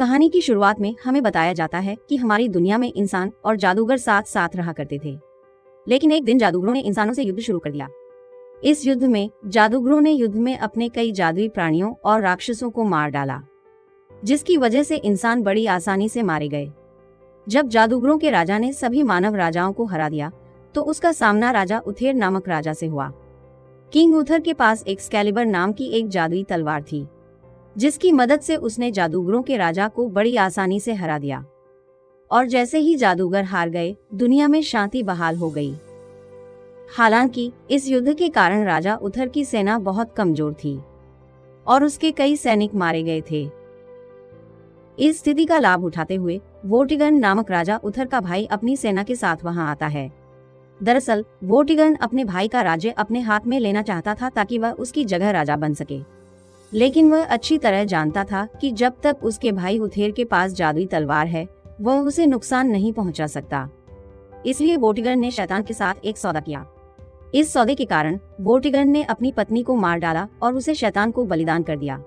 कहानी की शुरुआत में हमें बताया जाता है कि हमारी दुनिया में इंसान और जादूगर साथ साथ रहा करते थे। लेकिन एक दिन जादूगरों ने इंसानों से युद्ध शुरू कर दिया। इस युद्ध में जादूगरों ने युद्ध में अपने कई जादुई प्राणियों और राक्षसों को मार डाला, जिसकी वजह से इंसान बड़ी आसानी से मारे गए। जब जादूगरों के राजा ने सभी मानव राजाओं को हरा दिया, तो उसका सामना राजा उथेर नामक राजा से हुआ। किंग उथर के पास एक्सकैलिबर नाम की एक जादुई तलवार थी, जिसकी मदद से उसने जादूगरों के राजा को बड़ी आसानी से हरा दिया। और जैसे ही जादूगर हार गए, दुनिया में शांति बहाल हो गई। हालांकि इस युद्ध के कारण राजा उथर की सेना बहुत कमजोर थी और उसके कई सैनिक मारे गए थे। इस स्थिति का लाभ उठाते हुए वोर्टिगन नामक राजा उथर का भाई अपनी सेना के साथ वहां आता है। दरअसल वोर्टिगन अपने भाई का राज्य अपने हाथ में लेना चाहता था ताकि वह उसकी जगह राजा बन सके, लेकिन वह अच्छी तरह जानता था कि जब तक उसके भाई उथेर के पास जादुई तलवार है, वह उसे नुकसान नहीं पहुंचा सकता। इसलिए वोर्टिगन ने शैतान के साथ एक सौदा किया। इस सौदे के कारण वोर्टिगन ने अपनी पत्नी को मार डाला और उसे शैतान को बलिदान कर दिया।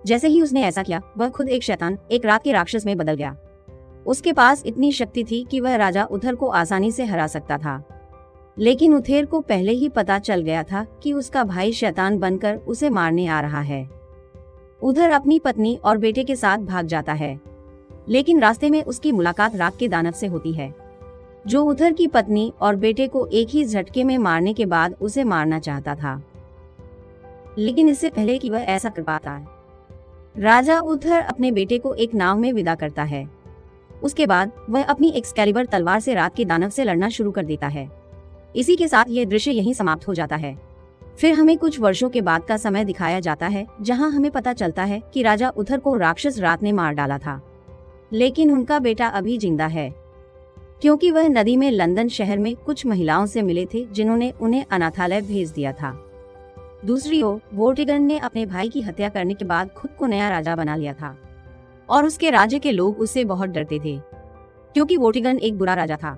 जैसे ही उसने ऐसा किया, वह खुद एक शैतान, एक रात के राक्षस में बदल गया। उसके पास इतनी शक्ति थी कि वह राजा उथर को आसानी से हरा सकता था। लेकिन उथेर को पहले ही पता चल गया था कि उसका भाई शैतान बनकर उसे मारने आ रहा है। उधर अपनी पत्नी और बेटे के साथ भाग जाता है, लेकिन रास्ते में उसकी मुलाकात रात के दानव से होती है, जो उधर की पत्नी और बेटे को एक ही झटके में मारने के बाद उसे मारना चाहता था। लेकिन इससे पहले कि वह ऐसा कर पाता है, राजा उधर अपने बेटे को एक नाव में विदा करता है। उसके बाद वह अपनी एक्सकैलिबर तलवार से रात के दानव से लड़ना शुरू कर देता है। इसी के साथ यह दृश्य यहीं समाप्त हो जाता है। फिर हमें कुछ वर्षों के बाद का समय दिखाया जाता है, जहां हमें पता चलता है कि राजा उथर को राक्षस रात ने मार डाला था, लेकिन उनका बेटा अभी जिंदा है, क्योंकि वह नदी में लंदन शहर में कुछ महिलाओं से मिले थे जिन्होंने उन्हें अनाथालय भेज दिया था। दूसरी ओर वोर्टिगन ने अपने भाई की हत्या करने के बाद खुद को नया राजा बना लिया था और उसके राज्य के लोग उससे बहुत डरते थे, क्योंकि वोर्टिगन एक बुरा राजा था।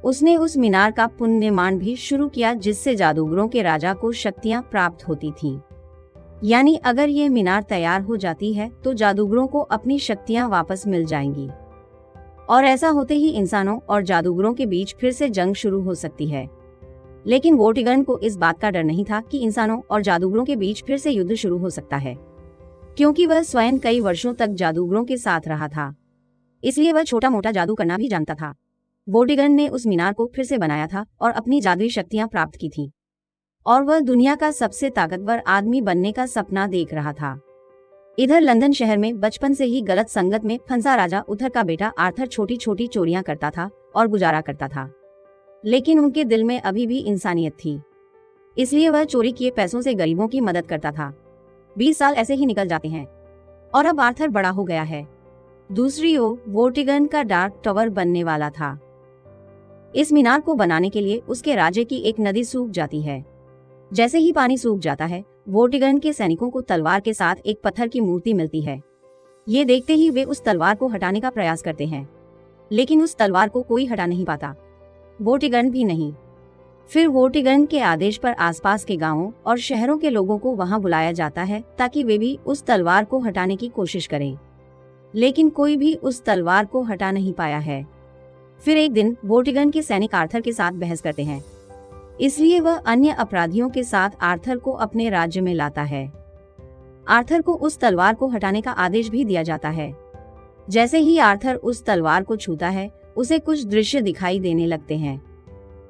उसने उस मीनार का पुनर्निर्माण भी शुरू किया जिससे जादूगरों के राजा को शक्तियां प्राप्त होती थीं। यानी अगर ये मीनार तैयार हो जाती है तो जादूगरों को अपनी शक्तियां वापस मिल जाएंगी, और ऐसा होते ही इंसानों और जादूगरों के बीच फिर से जंग शुरू हो सकती है। लेकिन वोर्टिगन को इस बात का डर नहीं था कि इंसानों और जादूगरों के बीच फिर से युद्ध शुरू हो सकता है, क्योंकि वह स्वयं कई वर्षों तक जादूगरों के साथ रहा था। इसलिए वह छोटा मोटा जादू करना भी जानता था। वोर्टिगन ने उस मीनार को फिर से बनाया था और अपनी जादुई शक्तियां प्राप्त की थी, और वह दुनिया का सबसे ताकतवर आदमी बनने का सपना देख रहा था। इधर लंदन शहर में बचपन से ही गलत संगत में फंसा राजा उथर का बेटा आर्थर छोटी छोटी चोरियां करता था और गुजारा करता था, लेकिन उनके दिल में अभी भी इंसानियत थी, इसलिए वह चोरी किए पैसों से गरीबों की मदद करता था। 20 साल ऐसे ही निकल जाते हैं और अब आर्थर बड़ा हो गया है। दूसरी ओर वोर्टिगन का डार्क टावर बनने वाला था। इस मीनार को बनाने के लिए उसके राज्य की एक नदी सूख जाती है। जैसे ही पानी सूख जाता है, वोर्टिगन के सैनिकों को तलवार के साथ एक पत्थर की मूर्ति मिलती है। ये देखते ही वे उस तलवार को हटाने का प्रयास करते हैं, लेकिन उस तलवार को कोई हटा नहीं पाता, वोर्टिगन भी नहीं। फिर वोर्टिगन के आदेश पर आसपास के गांवों और शहरों के लोगों को वहां बुलाया जाता है ताकि वे भी उस तलवार को हटाने की कोशिश करें, लेकिन कोई भी उस तलवार को हटा नहीं पाया है। फिर एक दिन वोर्टिगन के सैनिक आर्थर के साथ बहस करते हैं, इसलिए वह अन्य अपराधियों के साथ आर्थर को अपने राज्य में लाता है। आर्थर को उस तलवार को हटाने का आदेश भी दिया जाता है। जैसे ही आर्थर उस तलवार को छूता है, उसे कुछ दृश्य दिखाई देने लगते हैं।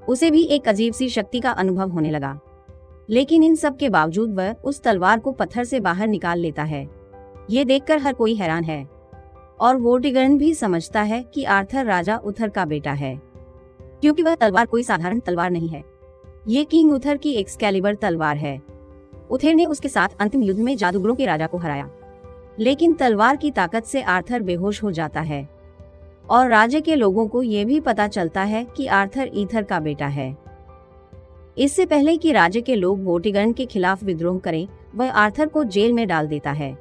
उसे भी एक अजीब सी शक्ति का अनुभव होने लगा, लेकिन इन सब के बावजूद वह उस तलवार को पत्थर से बाहर निकाल लेता है। ये देखकर हर कोई हैरान है, और वोर्टिगन भी समझता है कि आर्थर राजा उथर का बेटा है, क्योंकि वह तलवार कोई साधारण तलवार नहीं है। ये किंग उथर की एक्सकैलिबर तलवार है। उथेर ने उसके साथ अंतिम युद्ध में जादूगरों के राजा को हराया, लेकिन तलवार की ताकत से आर्थर बेहोश हो जाता है, और राज्य के लोगों को यह भी पता चलता है कि आर्थर ईथर का बेटा है। इससे पहले कि राज्य के लोग वोर्टिगन के खिलाफ विद्रोह करें, वह आर्थर को जेल में डाल देता है।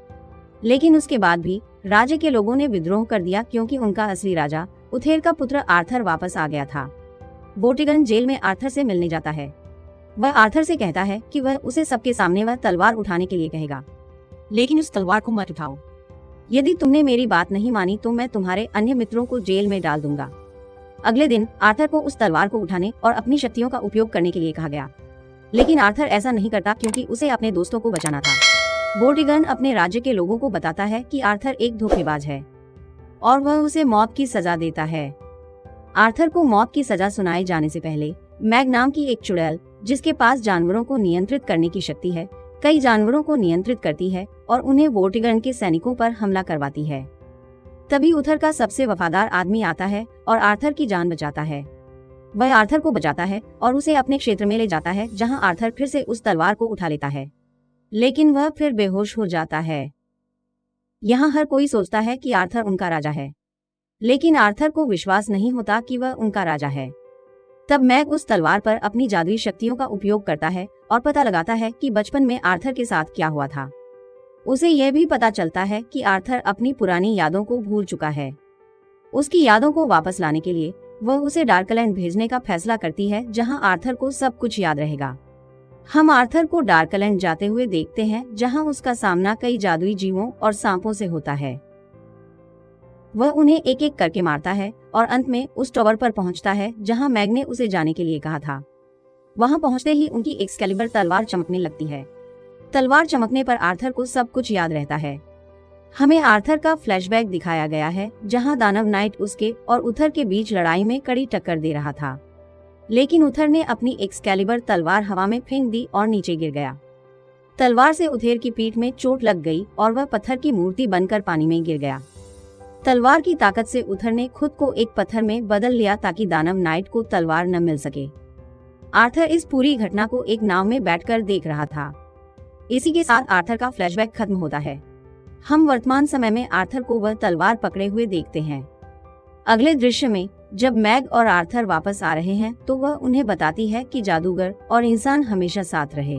लेकिन उसके बाद भी राज्य के लोगों ने विद्रोह कर दिया, क्योंकि उनका असली राजा उथेर का पुत्र आर्थर वापस आ गया था। वोर्टिगन जेल में आर्थर से मिलने जाता है। वह आर्थर से कहता है कि वह उसे सबके सामने वह तलवार उठाने के लिए कहेगा, लेकिन उस तलवार को मत उठाओ। यदि तुमने मेरी बात नहीं मानी तो मैं तुम्हारे अन्य मित्रों को जेल में डाल दूंगा। अगले दिन आर्थर को उस तलवार को उठाने और अपनी शक्तियों का उपयोग करने के लिए कहा गया, लेकिन आर्थर ऐसा नहीं करता क्योंकि उसे अपने दोस्तों को बचाना था। वोर्टिगन अपने राज्य के लोगों को बताता है कि आर्थर एक धोखेबाज है और वह उसे मौत की सजा देता है। आर्थर को मौत की सजा सुनाए जाने से पहले मैग नाम की एक चुड़ैल, जिसके पास जानवरों को नियंत्रित करने की शक्ति है, कई जानवरों को नियंत्रित करती है और उन्हें वोर्टिगन के सैनिकों पर हमला करवाती है। तभी उथर का सबसे वफादार आदमी आता है और आर्थर की जान बचाता है। वह आर्थर को बचाता है और उसे अपने क्षेत्र में ले जाता है, जहां आर्थर फिर से उस तलवार को उठा लेता है, लेकिन वह फिर बेहोश हो जाता है। यहाँ हर कोई सोचता है कि आर्थर उनका राजा है, लेकिन आर्थर को विश्वास नहीं होता कि वह उनका राजा है। तब मैग उस तलवार पर अपनी जादुई शक्तियों का उपयोग करता है और पता लगाता है कि बचपन में आर्थर के साथ क्या हुआ था। उसे यह भी पता चलता है कि आर्थर अपनी पुरानी यादों को भूल चुका है। उसकी यादों को वापस लाने के लिए वह उसे डार्कलैंड भेजने का फैसला करती है, जहां आर्थर को सब कुछ याद रहेगा। हम आर्थर को डार्कलैंड जाते हुए देखते हैं, जहां उसका सामना कई जादुई जीवों और सांपों से होता है। वह उन्हें एक एक करके मारता है और अंत में उस टावर पर पहुंचता है जहां मैग ने उसे जाने के लिए कहा था। वहां पहुंचते ही उनकी एक्सकैलिबर तलवार चमकने लगती है। तलवार चमकने पर आर्थर को सब कुछ याद रहता है। हमें आर्थर का फ्लैशबैक दिखाया गया है, जहां दानव नाइट उसके और उथर के बीच लड़ाई में कड़ी टक्कर दे रहा था, लेकिन उथर ने अपनी एक्सकैलिबर तलवार हवा में फेंक दी और नीचे गिर गया। तलवार से उथेर की पीठ में चोट लग गई और वह पत्थर की मूर्ति बनकर पानी में गिर गया। तलवार की ताकत से उथर ने खुद को एक पत्थर में बदल लिया ताकि दानव नाइट को तलवार न मिल सके। आर्थर इस पूरी घटना को एक नाव में बैठकर देख रहा था। इसी के साथ आर्थर का फ्लैशबैक खत्म होता है। हम वर्तमान समय में आर्थर को वह तलवार पकड़े हुए देखते हैं। अगले दृश्य में जब मैग और आर्थर वापस आ रहे हैं तो वह उन्हें बताती है कि जादूगर और इंसान हमेशा साथ रहे,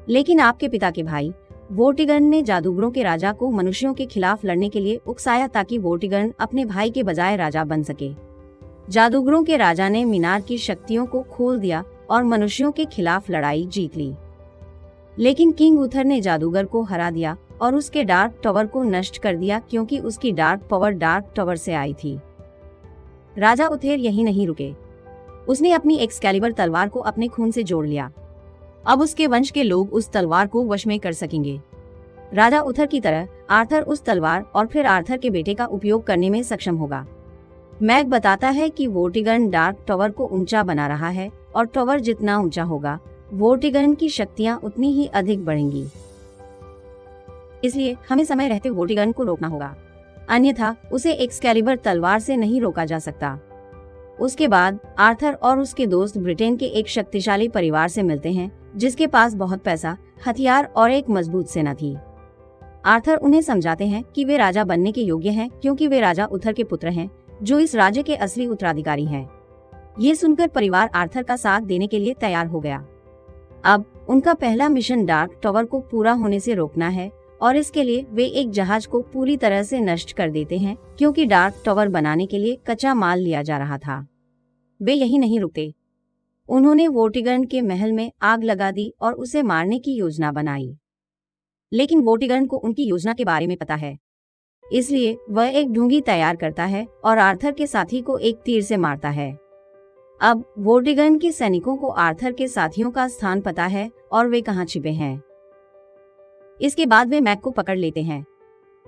लेकिन आपके पिता के भाई वोर्टिगन ने जादूगरों के राजा को मनुष्यों के खिलाफ लड़ने के लिए उकसाया ताकि वोर्टिगन अपने भाई के बजाय राजा बन सके। जादूगरों के राजा ने मीनार की शक्तियों को खोल दिया और मनुष्यों के खिलाफ लड़ाई जीत ली, लेकिन किंग उथर ने जादूगर को हरा दिया और उसके डार्क टावर को नष्ट कर दिया क्योंकि उसकी डार्क पावर डार्क टावर से आई थी। राजा उथेर यही नहीं रुके, उसने अपनी एक्सकैलिबर तलवार को अपने खून से जोड़ लिया। अब उसके वंश के लोग उस तलवार को वश में कर सकेंगे। राजा उथर की तरह आर्थर उस तलवार और फिर आर्थर के बेटे का उपयोग करने में सक्षम होगा। मैग बताता है कि वोर्टिगन डार्क टावर को ऊंचा बना रहा है और टावर जितना ऊंचा होगा वोर्टिगन की शक्तियां उतनी ही अधिक बढ़ेंगी। इसलिए हमें समय रहते वोर्टिगन को रोकना होगा, अन्यथा उसे एक्सकैलिबर तलवार से नहीं रोका जा सकता। उसके बाद आर्थर और उसके दोस्त ब्रिटेन के एक शक्तिशाली परिवार से मिलते हैं, जिसके पास बहुत पैसा, हथियार और एक मजबूत सेना थी। आर्थर उन्हें समझाते हैं कि वे राजा बनने के योग्य हैं क्योंकि वे राजा उथर के पुत्र हैं, जो इस राज्य के असली उत्तराधिकारी हैं। ये सुनकर परिवार आर्थर का साथ देने के लिए तैयार हो गया। अब उनका पहला मिशन डार्क टावर को पूरा होने से रोकना है और इसके लिए वे एक जहाज को पूरी तरह से नष्ट कर देते हैं क्योंकि डार्क टावर बनाने के लिए कच्चा माल लिया जा रहा था। वे यही नहीं रुकते, उन्होंने वोर्टिगन के महल में आग लगा दी और उसे मारने की योजना बनाई, लेकिन वोर्टिगन को उनकी योजना के बारे में पता है, इसलिए वह एक ढूंगी तैयार करता है और आर्थर के साथी को एक तीर से मारता है। अब वोर्टिगन के सैनिकों को आर्थर के साथियों का स्थान पता है और वे कहाँ छिपे हैं। इसके बाद वे मैग को पकड़ लेते हैं।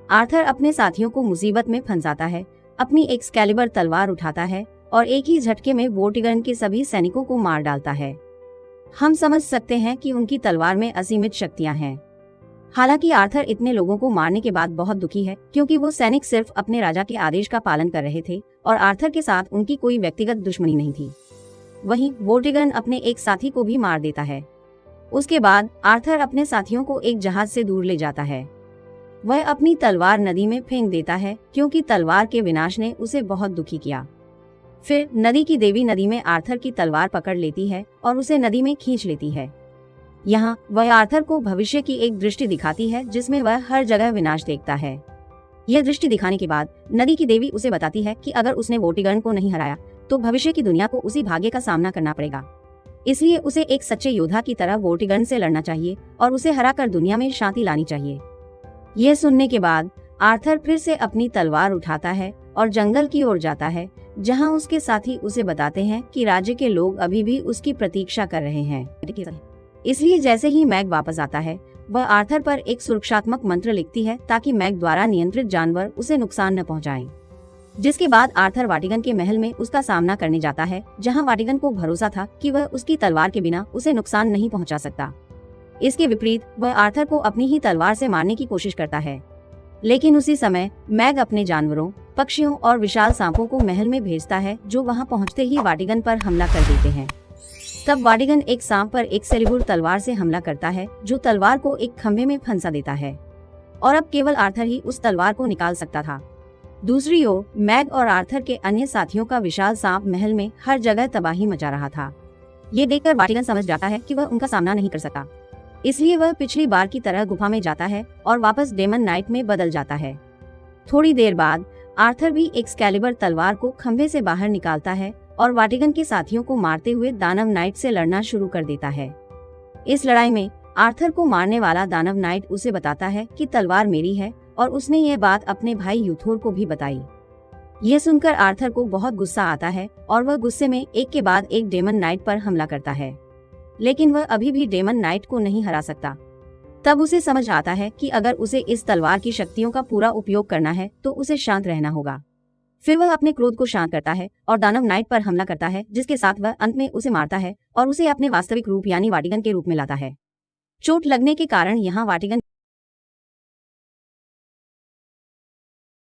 आर्थर अपने साथियों को मुसीबत में फंसाता है, अपनी एक्सकैलिबर तलवार उठाता है और एक ही झटके में वोर्टिगन के सभी सैनिकों को मार डालता है। हम समझ सकते हैं कि उनकी तलवार में असीमित शक्तियां हैं। हालांकि आर्थर इतने लोगों को मारने के बाद बहुत दुखी है क्योंकि वो सैनिक सिर्फ अपने राजा के आदेश का पालन कर रहे थे और आर्थर के साथ उनकी कोई व्यक्तिगत दुश्मनी नहीं थी। वहीं वोर्टिगन अपने एक साथी को भी मार देता है। उसके बाद आर्थर अपने साथियों को एक जहाज से दूर ले जाता है। वह अपनी तलवार नदी में फेंक देता है क्योंकि तलवार के विनाश ने उसे बहुत दुखी किया। फिर नदी की देवी नदी में आर्थर की तलवार पकड़ लेती है और उसे नदी में खींच लेती है। यहाँ वह आर्थर को भविष्य की एक दृष्टि दिखाती है जिसमें वह हर जगह विनाश देखता है। यह दृष्टि दिखाने के बाद नदी की देवी उसे बताती है कि अगर उसने वोर्टिगन को नहीं हराया तो भविष्य की दुनिया को उसी भाग्य का सामना करना पड़ेगा। इसलिए उसे एक सच्चे योद्धा की तरह वोर्टिगन से लड़ना चाहिए और उसे हराकर दुनिया में शांति लानी चाहिए। यह सुनने के बाद आर्थर फिर से अपनी तलवार उठाता है और जंगल की ओर जाता है, जहां उसके साथी उसे बताते हैं कि राज्य के लोग अभी भी उसकी प्रतीक्षा कर रहे हैं। इसलिए जैसे ही मैग वापस आता है, वह आर्थर पर एक सुरक्षात्मक मंत्र लिखती है ताकि मैग द्वारा नियंत्रित जानवर उसे नुकसान न पहुंचाएं। जिसके बाद आर्थर वाटिगन के महल में उसका सामना करने जाता है, जहां वाटिगन को भरोसा था कि वह उसकी तलवार के बिना उसे नुकसान नहीं पहुंचा सकता। इसके विपरीत वह आर्थर को अपनी ही तलवार से मारने की कोशिश करता है। लेकिन उसी समय मैग अपने जानवरों, पक्षियों और विशाल सांपों को महल में भेजता है, जो वहां पहुंचते ही वाटिगन पर हमला कर देते हैं। तब वाटिगन एक सांप पर एक्सेलिबुर तलवार से हमला करता है, जो तलवार को एक खंभे में फंसा देता है और अब केवल आर्थर ही उस तलवार को निकाल सकता था। दूसरी ओर मैग और आर्थर के अन्य साथियों का विशाल सांप महल में हर जगह तबाही मचा रहा था। ये देखकर वाटिगन समझ जाता है कि वह उनका सामना नहीं कर सकता, इसलिए वह पिछली बार की तरह गुफा में जाता है और वापस डेमन नाइट में बदल जाता है। थोड़ी देर बाद आर्थर भी एक्सकैलिबर तलवार को खंभे से बाहर निकालता है और वाटिगन के साथियों को मारते हुए दानव नाइट से लड़ना शुरू कर देता है। इस लड़ाई में आर्थर को मारने वाला दानव नाइट उसे बताता है कि तलवार मेरी है और उसने यह बात अपने भाई यूथोर को भी बताई। यह सुनकर आर्थर को बहुत गुस्सा आता है और वह गुस्से में एक के बाद एक डेमन नाइट पर हमला करता है, लेकिन वह अभी भी डेमन नाइट को नहीं हरा सकता। तब उसे समझ आता है कि अगर उसे इस तलवार की शक्तियों का पूरा उपयोग करना है तो उसे शांत रहना होगा। फिर वह अपने क्रोध को शांत करता है और दानव नाइट पर हमला करता है, जिसके साथ वह अंत में उसे मारता है और उसे अपने वास्तविक रूप यानी वाटिगन के रूप में लाता है। चोट लगने के कारण यहाँ वाटिगन